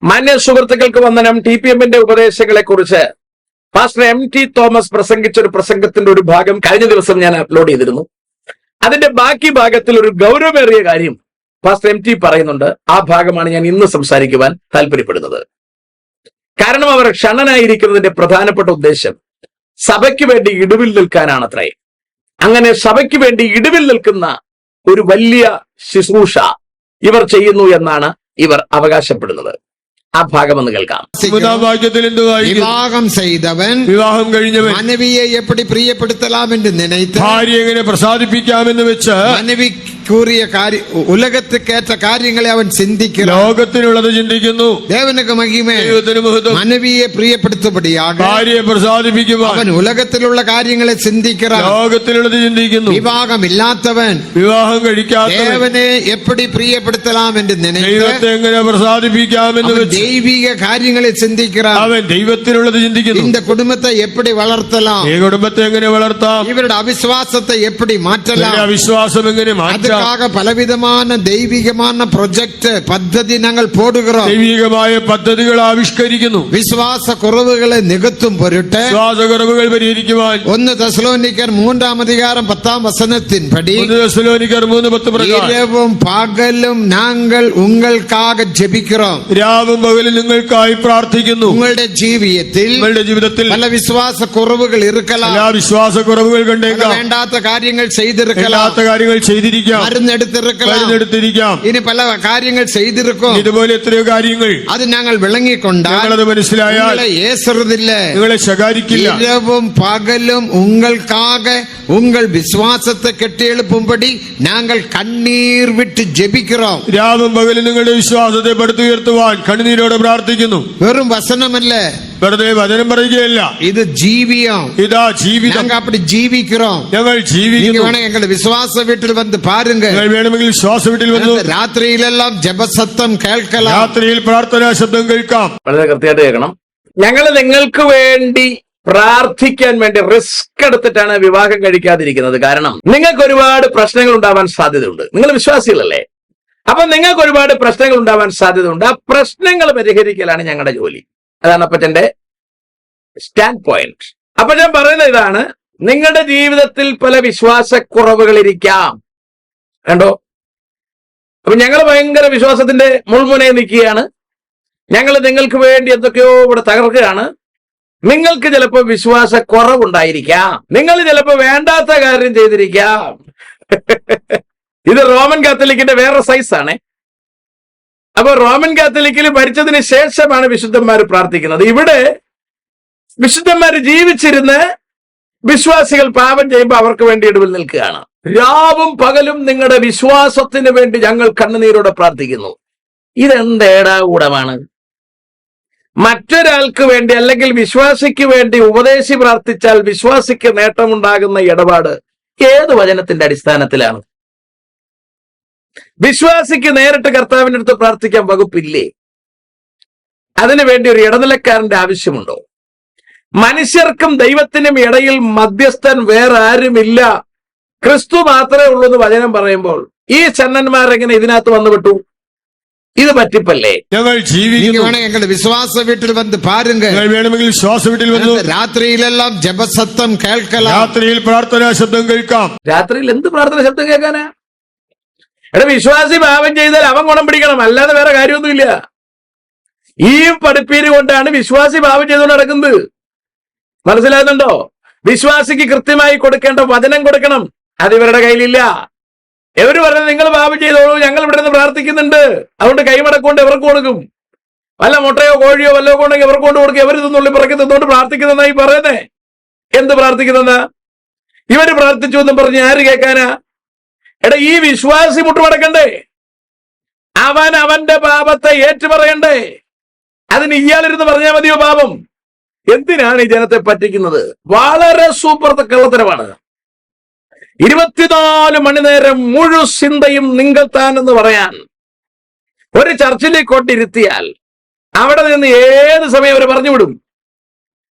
മാന്യ സുഹൃത്തുക്കൾക്ക് വന്ദനം. TPMന്റെ ഉപദേശങ്ങളെ കുറിച്ച് പാസ്റ്റർ MT തോമസ് പ്രസംഗിച്ച ഒരു പ്രസംഗത്തിന്റെ ഒരു ഭാഗം കഴിഞ്ഞ ദിവസം ഞാൻ അപ്ലോഡ് ചെയ്തിരുന്നു. അതിന്റെ ബാക്കി ഭാഗത്തിൽ ഒരു ഗൗരവമേറിയ കാര്യം പാസ്റ്റർ MT പറയുന്നുണ്ട്. ആ ഭാഗമാണ് ഞാൻ ഇന്ന് സംസാരിക്കുവാൻ താല്പര്യപ്പെടുന്നത്. കാരണം അവർ ക്ഷണനായിരിക്കുന്നതിന്റെ പ്രധാനപ്പെട്ട ഉദ്ദേശം സഭയ്ക്ക് വേണ്ടി ഇടിവിൽ നിൽക്കാനാണത്രേ. അങ്ങനെ സഭയ്ക്ക് വേണ്ടി ഇടിവിൽ നിൽക്കുന്ന ഒരു വലിയ ശുശ്രൂഷ ഇവർ ചെയ്യുന്നു എന്നാണ് ഇവർ അവകാശപ്പെടുന്നത്. ആ ഭാഗം ഒന്ന് കേൾക്കാം. വിവാഹം ചെയ്തവൻ വിവാഹം കഴിഞ്ഞവൻ മனைவியை எப்படி பிரியப்படுத்தலாம் என்று நினைத்து ഭാര്യ എങ്ങനെ പ്രസാദിപ്പിക്കാമെന്ന് വെച്ച് மனைவி கூறிய உலகத்துக்கேற்ற காரியங்களை அவன் சிந்திக்கிறான். ലോകത്തിനുള്ളത് ചിന്തിക്കുന്നു. தேவனுக்கு மகிமை. ദൈവത്തിന് മഹത്വം. மனைவியை பிரியப்படுத்தும்படியாக ഭാര്യയെ പ്രസാദിപ്പിക്കുവാൻ அவன் உலகத்திலுள்ள காரியங்களை சிந்திக்கிறான். ലോകത്തിലുള്ളത് ചിന്തിക്കുന്നു. விவாகம் இல்லாதவன் വിവാഹം കഴിക്കാത്തവൻ தேவனை எப்படி பிரியப்படுத்தலாம் என்று நினைத்து ദൈവത്തെ എങ്ങനെ പ്രസാദിപ്പിക്കാമെന്ന് വെച്ച് தெய்வீக காரியங்களை சிந்திக்கிறான். അവൻ ദൈവത്തിനുള്ളത് ചിന്തിക്കുന്നു. இந்த குடும்பத்தை எப்படி வளர்த்தலாம், ഈ കുടുംബത്തെ എങ്ങനെ വളർത്താം, இவருடைய அவிசுவாசத்தை எப்படி மாற்றலாம், അവിശ്വാസം എങ്ങനെ മാറ്റാം, அதுக்காக பலவிதமான தெய்வீகமான ப்ராஜெக்ட் பദ്ധதி நாங்கள் போடுகிறோம். ദൈവികമായ പദ്ധതികൾ ആവിഷ്കരിക്കുന്നു. വിശ്വാസ കുറവുകളെ നികത്തും പൊരുട്ട് വിശ്വാസക്കുറവുകൾ പരിഹരിക്കുവാൻ 1 തെസ്സലോനിക്കർ 3:10 തെസ്സലോനിക്കർ 3:10 പ്രകാരം இரவும் பகலும் நாங்கள் உங்களுக்காக ஜெபிக்கிறோம். രാവും പകലും നിങ്ങൾക്കായി പ്രാർത്ഥിക്കുന്നു. உங்களுடைய ജീവിതത്തിൽ പല വിശ്വാസ കുറവുകൾ இருக்கலாம். എല്ലാ വിശ്വാസക്കുറവുകൾ കണ്ടേക്കാം. വേണ്ടാത്ത കാര്യങ്ങൾ ചെയ്തിരിக்கலாம். കാര്യങ്ങൾ ചെയ്തിരിക്കാം. മരുന്നെടുത്തിരിക്കാം. ഇനി പല കാര്യങ്ങൾ ചെയ്തിരിക്കും. ഇതുപോലെ എത്രയോ കാര്യങ്ങൾ അത് ഞങ്ങൾ വിളങ്ങിക്കൊണ്ടാൽ അത് മനസ്സിലായാൽ നിങ്ങളെ ശകാരിക്കില്ല. இரவும் பகலும் உங்களுக்காக உங்கள் விசுவாசத்தை கெட்டியெழுப்பும்படி நாங்கள் கண்ணீர் விட்டு ஜெபிக்கிறோம். രാവും പകലും നിങ്ങളുടെ വിശ്വാസത്തെ പടുത്തുയർത്തുവാൻ കണ്ണുനീരോടെ പ്രാർത്ഥിക്കുന്നു. വെറും വസനമല്ല, വെറുതെ വചനം പറയുകയല്ല, ഇത് ജീവിയം. ഇതാ ജീവിതം. ഞങ്ങൾ அப்படி ജീവിக்கிறோம். ഞങ്ങൾ ജീവിക്കുന്നു. எங்களுடைய விசுவாச வீட்டில் வந்து பாருங்க. വേണമെങ്കിൽ വിശ്വാസ വീട്ടിൽ വന്നു രാത്രിയിലെല്ലാം ജപശബ്ദം കേൾക്കണം. രാത്രിയിൽ പ്രാർത്ഥനാ ശബ്ദം കേൾക്കാം. വളരെ കൃത്യമായിട്ട് കേൾക്കണം. ഞങ്ങൾ നിങ്ങൾക്ക് വേണ്ടി പ്രാർത്ഥിക്കാൻ വേണ്ടി റിസ്ക് എടുത്തിട്ടാണ് വിവാഹം കഴിക്കാതിരിക്കുന്നത്. കാരണം നിങ്ങൾക്ക് ഒരുപാട് പ്രശ്നങ്ങൾ ഉണ്ടാവാൻ സാധ്യതയുണ്ട്. നിങ്ങൾ വിശ്വാസികളല്ലേ? അപ്പൊ നിങ്ങൾക്ക് ഒരുപാട് പ്രശ്നങ്ങൾ ഉണ്ടാവാൻ സാധ്യതയുണ്ട്. ആ പ്രശ്നങ്ങൾ പരിഹരിക്കലാണ് ഞങ്ങളുടെ ജോലി. അതാണ് അപ്പച്ചന്റെ സ്റ്റാൻഡ് പോയിന്റ്. അപ്പൊ ഞാൻ പറയുന്നത് ഇതാണ്, നിങ്ങളുടെ ജീവിതത്തിൽ പല വിശ്വാസക്കുറവുകൾ ഇരിക്കാം. കണ്ടോ? അപ്പൊ ഞങ്ങൾ ഭയങ്കര വിശ്വാസത്തിന്റെ മുൾമുനയിൽ നിൽക്കുകയാണ്. ഞങ്ങൾ നിങ്ങൾക്ക് വേണ്ടി എന്തൊക്കെയോ ഇവിടെ തകർക്കുകയാണ്. നിങ്ങൾക്ക് ചിലപ്പോൾ വിശ്വാസക്കുറവുണ്ടായിരിക്കാം. നിങ്ങൾ ചിലപ്പോൾ വേണ്ടാത്ത കാര്യം ചെയ്തിരിക്കാം. ഇത് റോമൻ കാത്തലിക്കിന്റെ വേറെ സൈസാണ്. അപ്പൊ റോമൻ കാത്തലിക്കിൽ മരിച്ചതിന് ശേഷമാണ് വിശുദ്ധന്മാർ പ്രാർത്ഥിക്കുന്നത്. ഇവിടെ വിശുദ്ധന്മാര് ജീവിച്ചിരുന്ന് വിശ്വാസികൾ പാപം ചെയ്യുമ്പോൾ അവർക്ക് വേണ്ടി ഇടവിൽ നിൽക്കുകയാണ്. രാവും പകലും നിങ്ങളുടെ വിശ്വാസത്തിന് വേണ്ടി ഞങ്ങൾ കണ്ണുനീരോടെ പ്രാർത്ഥിക്കുന്നു. ഇതെന്തേടാ കൂടമാണ്? മറ്റൊരാൾക്ക് വേണ്ടി അല്ലെങ്കിൽ വിശ്വാസിക്ക് വേണ്ടി ഉപദേശി പ്രാർത്ഥിച്ചാൽ വിശ്വാസിക്ക് നേട്ടമുണ്ടാകുന്ന ഇടപാട് ഏത് വചനത്തിന്റെ അടിസ്ഥാനത്തിലാണ്? വിശ്വാസിക്ക് നേരിട്ട് കർത്താവിന്റെ അടുത്ത് പ്രാർത്ഥിക്കാൻ വകുപ്പില്ലേ? അതിനുവേണ്ടി ഒരു ഇടനിലക്കാരന്റെ ആവശ്യമുണ്ടോ? മനുഷ്യർക്കും ദൈവത്തിനും ഇടയിൽ മധ്യസ്ഥൻ വേറെ ആരുമില്ല, ക്രിസ്തു മാത്രമേ ഉള്ളൂ എന്ന് വചനം പറയുമ്പോൾ ഈ ചന്നന്മാരെങ്ങനെ ഇതിനകത്ത് വന്നുവിട്ടു? ഇത് പറ്റിപ്പല്ലേ? ഞങ്ങൾ ജീവിക്കുന്നു. എങ്ങളുടെ വിശ്വാസ വീട്ടിൽ വന്ന് പാരുങ്ക. വേണമെങ്കിൽ വിശ്വാസ വീട്ടിൽ വന്നു രാത്രിയിലെല്ലാം ജപശബ്ദം കേൾക്കണം. രാത്രിയിൽ പ്രാർത്ഥനാ ശബ്ദം കേൾക്കാം. രാത്രിയിൽ എന്ത് പ്രാർത്ഥന ശബ്ദം കേൾക്കാനാ? വിശ്വാസി പാപം ചെയ്താൽ അവൻ ഗുണം പിടിക്കണം, അല്ലാതെ വേറെ കാര്യമൊന്നുമില്ല. ഈ പഠിപ്പീര് കൊണ്ടാണ് വിശ്വാസി പാപം ചെയ്തുകൊണ്ട് നടക്കുന്നത്. മനസ്സിലാകുന്നുണ്ടോ? വിശ്വാസിക്ക് കൃത്യമായി കൊടുക്കേണ്ട വചനം കൊടുക്കണം. അത് ഇവരുടെ കയ്യിലില്ല. എവര് പറഞ്ഞത് നിങ്ങൾ പാപം ചെയ്തോളൂ, ഞങ്ങൾ ഇവിടെ നിന്ന് പ്രാർത്ഥിക്കുന്നുണ്ട്, അതുകൊണ്ട് കൈമടക്കൊണ്ട് എവർക്ക് കൊടുക്കും. വല്ല മുട്ടയോ കോഴിയോ വല്ലോ കൊണ്ടെങ്കിൽ എവർക്ക് കൊണ്ട് കൊടുക്കും. എവർ തിന്നുള്ളി പിറക്കി തിന്നുകൊണ്ട് പ്രാർത്ഥിക്കുന്നതായി പറയുന്നേ. എന്ത് പ്രാർത്ഥിക്കുന്നെന്നാ? ഇവര് പ്രാർത്ഥിച്ചു എന്നും പറഞ്ഞ് ആര് കേൾക്കാനാ? ഈ വിശ്വാസി മുട്ടുമടക്കണ്ടേ? അവൻ അവന്റെ പാപത്തെ ഏറ്റുപറയണ്ടേ? അതിന് ഇയാളിരുന്ന് പറഞ്ഞാൽ മതിയോ പാപം? എന്തിനാണ് ഈ ജനത്തെ പറ്റിക്കുന്നത്? വളരെ സൂപ്പർ കള്ളത്തരമാണ്. 24 മണിനേരം മുഴു ചിന്തയും നിങ്ങൾ താനെന്ന് പറയാൻ ഒരു ചർച്ചിലേക്ക് കൊണ്ടിരുത്തിയാൽ അവിടെ നിന്ന് ഏത് സമയം അവരെ പറഞ്ഞുവിടും.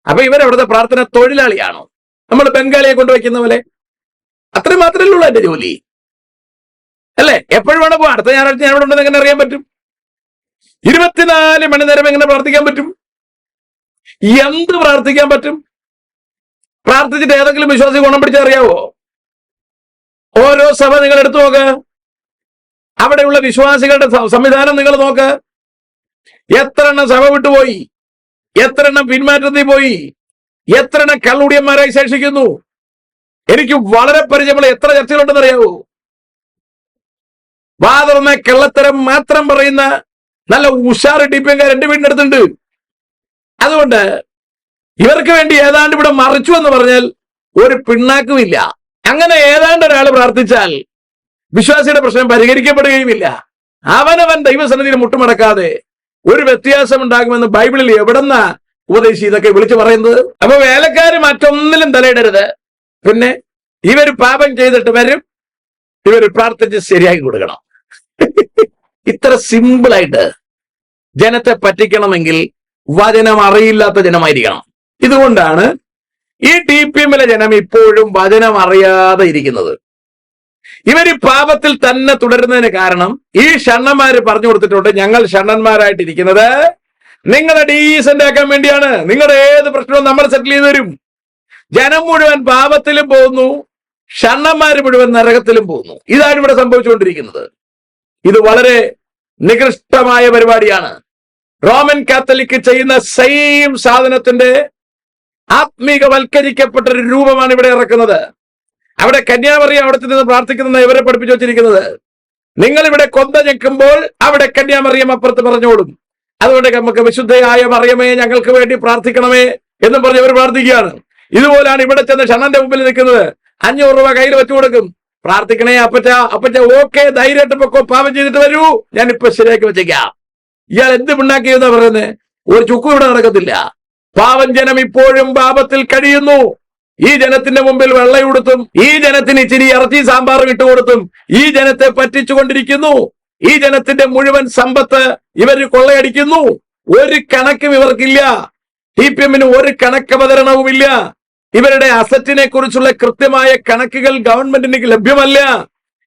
അപ്പൊ ഇവരവിടുത്തെ പ്രാർത്ഥന തൊഴിലാളിയാണോ? നമ്മൾ ബംഗാളിയെ കൊണ്ടുവയ്ക്കുന്ന പോലെ? അത്രയും മാത്രമേ ഉള്ളൂ എന്റെ ജോലി, അല്ലേ? എപ്പോഴും വേണം പോവാം. അടുത്ത ഞായറാഴ്ച ഞാൻ ഇവിടെ ഉണ്ടെന്ന് എങ്ങനെ അറിയാൻ പറ്റും? 24 മണി നേരം എങ്ങനെ പ്രാർത്ഥിക്കാൻ പറ്റും? എന്ത് പ്രാർത്ഥിക്കാൻ പറ്റും? പ്രാർത്ഥിച്ചിട്ട് ഏതെങ്കിലും വിശ്വാസി ഗുണം പിടിച്ചറിയാവോ? ഓരോ സഭ നിങ്ങൾ എടുത്തു നോക്ക്, അവിടെയുള്ള വിശ്വാസികളുടെ സംവിധാനം നിങ്ങൾ നോക്ക്. എത്ര എണ്ണം സഭ വിട്ടുപോയി, എത്ര എണ്ണം പിന്മാറ്റത്തിൽ പോയി, എത്ര എണ്ണം കള്ളുടിയന്മാരായി ശേഷിക്കുന്നു. എനിക്ക് വളരെ പരിചയമുള്ള എത്ര ചർച്ചകളുണ്ടെന്ന് അറിയാവോ? വാതുറന്ന കള്ളത്തരം മാത്രം പറയുന്ന നല്ല ഉഷാറ് ടിപ്പിയങ്കാർ എന്റെ വീടിന്റെ അടുത്തുണ്ട്. അതുകൊണ്ട് ഇവർക്ക് വേണ്ടി ഏതാണ്ട് ഇവിടെ മറിച്ചു എന്ന് പറഞ്ഞാൽ ഒരു പിണ്ണാക്കുമില്ല. അങ്ങനെ ഏതാണ്ട് ഒരാൾ പ്രാർത്ഥിച്ചാൽ വിശ്വാസിയുടെ പ്രശ്നം പരിഹരിക്കപ്പെടുകയുമില്ല. അവനവൻ ദൈവസന്നിധിയിൽ മുട്ടുമടക്കാതെ ഒരു വ്യത്യാസം ഉണ്ടാകുമെന്ന് ബൈബിളിൽ എവിടെന്നാ ഉപദേശി ഇതൊക്കെ വിളിച്ചു പറയുന്നത്? അപ്പൊ വേലക്കാര് മറ്റൊന്നിലും തലയിടരുത്. പിന്നെ ഇവര് പാപം ചെയ്തിട്ട് വരും, ഇവര് പ്രാർത്ഥിച്ച് ശരിയാക്കി കൊടുക്കണം. ഇത്ര സിമ്പിളായിട്ട് ജനത്തെ പറ്റിക്കണമെങ്കിൽ വചനം അറിയില്ലാത്ത ജനമായിരിക്കണം. ഇതുകൊണ്ടാണ് ഈ TPM-ലെ ജനം ഇപ്പോഴും വചനം അറിയാതെ ഇരിക്കുന്നത്. ഇവർ പാപത്തിൽ തന്നെ തുടരുന്നതിന് കാരണം ഈ ഷണ്ണന്മാര് പറഞ്ഞു കൊടുത്തിട്ടുണ്ട്, ഞങ്ങൾ ഷണ്ണന്മാരായിട്ടിരിക്കുന്നത് നിങ്ങളെ ഡീസന്റ് ആക്കാൻ വേണ്ടിയാണ്, നിങ്ങളുടെ ഏത് പ്രശ്നവും നമ്മൾ സെറ്റിൽ ചെയ്ത് തരും. ജനം മുഴുവൻ പാപത്തിലും പോകുന്നു, ഷണ്ണന്മാര് മുഴുവൻ നരകത്തിലും പോകുന്നു. ഇതാണ് ഇവിടെ സംഭവിച്ചുകൊണ്ടിരിക്കുന്നത്. ഇത് വളരെ നികൃഷ്ടമായ പരിപാടിയാണ്. റോമൻ കാത്തലിക് ചെയ്യുന്ന സെയിം സാധനത്തിന്റെ ആത്മീകവൽക്കരിക്കപ്പെട്ട ഒരു രൂപമാണ് ഇവിടെ ഇറക്കുന്നത്. അവിടെ കന്യാമറിയം അവിടെ നിന്ന് പ്രാർത്ഥിക്കുന്ന ഇവരെ പഠിപ്പിച്ചു വച്ചിരിക്കുന്നത്, നിങ്ങൾ ഇവിടെ കൊന്ത ഞെക്കുമ്പോൾ അവിടെ കന്യാമറിയം അപ്പുറത്ത് പറഞ്ഞോളും. അതുകൊണ്ട് നമുക്ക് വിശുദ്ധയായ മറിയമേ ഞങ്ങൾക്ക് വേണ്ടി പ്രാർത്ഥിക്കണമേ എന്നും പറഞ്ഞ് ഇവർ പ്രാർത്ഥിക്കുകയാണ്. ഇതുപോലാണ് ഇവിടെ ചെന്ന് ഷണ്ണന്റെ മുമ്പിൽ നിൽക്കുന്നത്. 500 രൂപ കയ്യിൽ വെച്ചു കൊടുക്കും. പ്രാർത്ഥിക്കണേ അപ്പച്ച ഓക്കെ, ധൈര്യമായിട്ട് പൊക്കോ, പാപം ചെയ്തിട്ട് വരൂ, ഞാൻ ഇപ്പൊ ശരിയാക്കി വെച്ചേക്കാം. ഇയാൾ എന്ത് പിണ്ണാക്കിയെന്നാ പറയുന്നത്? ഒരു ചുക്കും ഇവിടെ നടക്കത്തില്ല. പാവം ജനം ഇപ്പോഴും പാപത്തിൽ കഴിയുന്നു. ഈ ജനത്തിന്റെ മുമ്പിൽ വെള്ളയുടുത്തും ഈ ജനത്തിന് ഇച്ചിരി ഇറച്ചി സാമ്പാറും ഇട്ടുകൊടുത്തും ഈ ജനത്തെ പറ്റിച്ചുകൊണ്ടിരിക്കുന്നു. ഈ ജനത്തിന്റെ മുഴുവൻ സമ്പത്ത് ഇവർ കൊള്ളയടിക്കുന്നു. ഒരു കണക്കും ഇവർക്കില്ല. TPM-ന് ഒരു കണക്കവതരണവുമില്ല. ഇവരുടെ അസറ്റിനെ കുറിച്ചുള്ള കൃത്യമായ കണക്കുകൾ ഗവൺമെന്റിന് ലഭ്യമല്ല.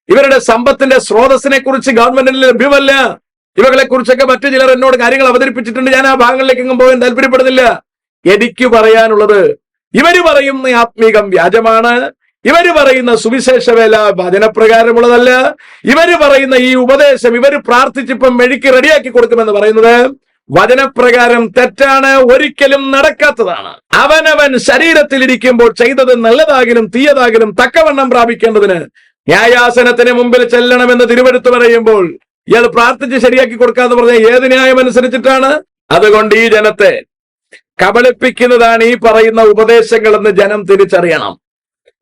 ഇവരുടെ സമ്പത്തിന്റെ സ്രോതസ്സിനെ കുറിച്ച് ഗവൺമെന്റിന് ലഭ്യമല്ല. ഇവകളെ കുറിച്ചൊക്കെ മറ്റു ചിലർ എന്നോട് കാര്യങ്ങൾ അവതരിപ്പിച്ചിട്ടുണ്ട്. ഞാൻ ആ ഭാഗങ്ങളിലേക്കെങ്ങും പോകാൻ താല്പര്യപ്പെടുന്നില്ല. എനിക്ക് പറയാനുള്ളത്, ഇവര് പറയുന്ന ആത്മീകം വ്യാജമാണ്. ഇവര് പറയുന്ന സുവിശേഷ വേല വചനപ്രകാരമുള്ളതല്ല. ഇവര് പറയുന്ന ഈ ഉപദേശം ഇവര് പ്രാർത്ഥിച്ചിപ്പം മെഴുക്കി റെഡിയാക്കി കൊടുക്കുമെന്ന് പറയുന്നത് വചനപ്രകാരം തെറ്റാണ്, ഒരിക്കലും നടക്കാത്തതാണ്. അവനവൻ ശരീരത്തിലിരിക്കുമ്പോൾ ചെയ്തത് നല്ലതാകിലും തീയതാകിലും തക്കവണ്ണം പ്രാപിക്കേണ്ടതിന് ന്യായാസനത്തിന് മുമ്പിൽ ചെല്ലണമെന്ന് തിരുവെടുത്ത് പറയുമ്പോൾ ഇയാൾ പ്രാർത്ഥിച്ച് ശരിയാക്കി കൊടുക്കാന്ന് പറഞ്ഞ ഏത് ന്യായം അനുസരിച്ചിട്ടാണ്? അതുകൊണ്ട് ഈ ജനത്തെ കബളിപ്പിക്കുന്നതാണ് ഈ പറയുന്ന ഉപദേശങ്ങളെന്ന് ജനം തിരിച്ചറിയണം.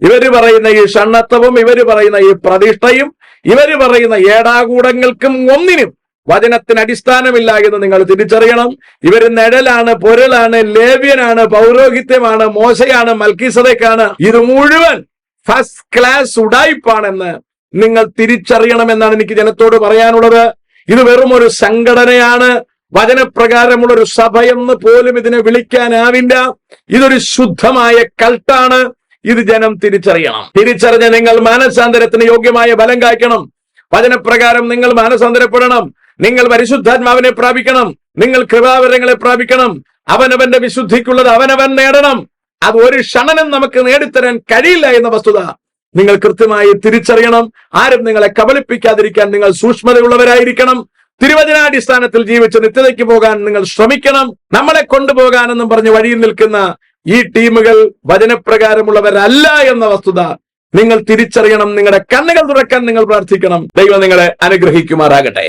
ഇവര് പറയുന്ന ഈ ഷണ്ണത്വവും ഇവര് പറയുന്ന ഈ പ്രതിഷ്ഠയും ഇവര് പറയുന്ന ഏടാകൂടങ്ങൾക്കും ഒന്നിനും വചനത്തിന് അടിസ്ഥാനമില്ല എന്ന് നിങ്ങൾ തിരിച്ചറിയണം. ഇവര് നിഴലാണ്, പൊരുളാണ്, ലേവ്യനാണ്, പൗരോഹിത്യമാണ്, മോശയാണ്, മൽക്കീസദേക്കാണ്. ഇത് മുഴുവൻ ഫസ്റ്റ് ക്ലാസ് ഉഡായിപ്പാണെന്ന് നിങ്ങൾ തിരിച്ചറിയണമെന്നാണ് എനിക്ക് ജനത്തോട് പറയാനുള്ളത്. ഇത് വെറും ഒരു സംഘടനയാണ്. വചനപ്രകാരമുള്ള ഒരു സഭയെന്ന് പോലും ഇതിനെ വിളിക്കാനാവില്ല. ഇതൊരു ശുദ്ധമായ കൾട്ടാണ്. ഇത് ജനം തിരിച്ചറിയണം. തിരിച്ചറിഞ്ഞ് നിങ്ങൾ മാനസാന്തരത്തിന് യോഗ്യമായ ഫലം കായ്ക്കണം. വചനപ്രകാരം നിങ്ങൾ മാനസാന്തരപ്പെടണം. നിങ്ങൾ പരിശുദ്ധാത്മാവിനെ പ്രാപിക്കണം. നിങ്ങൾ കൃപാവരങ്ങളെ പ്രാപിക്കണം. അവനവന്റെ വിശുദ്ധിക്കുള്ളത് അവനവൻ നേടണം. അത് ഒരു ക്ഷണനും നമുക്ക് നേടിത്തരാൻ കഴിയില്ല എന്ന വസ്തുത നിങ്ങൾ കൃത്യമായി തിരിച്ചറിയണം. ആരും നിങ്ങളെ കബളിപ്പിക്കാതിരിക്കാൻ നിങ്ങൾ സൂക്ഷ്മതയുള്ളവരായിരിക്കണം. തിരുവചനാടിസ്ഥാനത്തിൽ ജീവിച്ച് നിത്യതയ്ക്ക് പോകാൻ നിങ്ങൾ ശ്രമിക്കണം. നമ്മളെ കൊണ്ടുപോകാനെന്നും പറഞ്ഞ് വഴിയിൽ നിൽക്കുന്ന ഈ ടീമുകൾ വചനപ്രകാരമുള്ളവരല്ല എന്ന വസ്തുത നിങ്ങൾ തിരിച്ചറിയണം. നിങ്ങളുടെ കണ്ണുകൾ തുറക്കാൻ നിങ്ങൾ പ്രാർത്ഥിക്കണം. ദൈവം നിങ്ങളെ അനുഗ്രഹിക്കുമാറാകട്ടെ.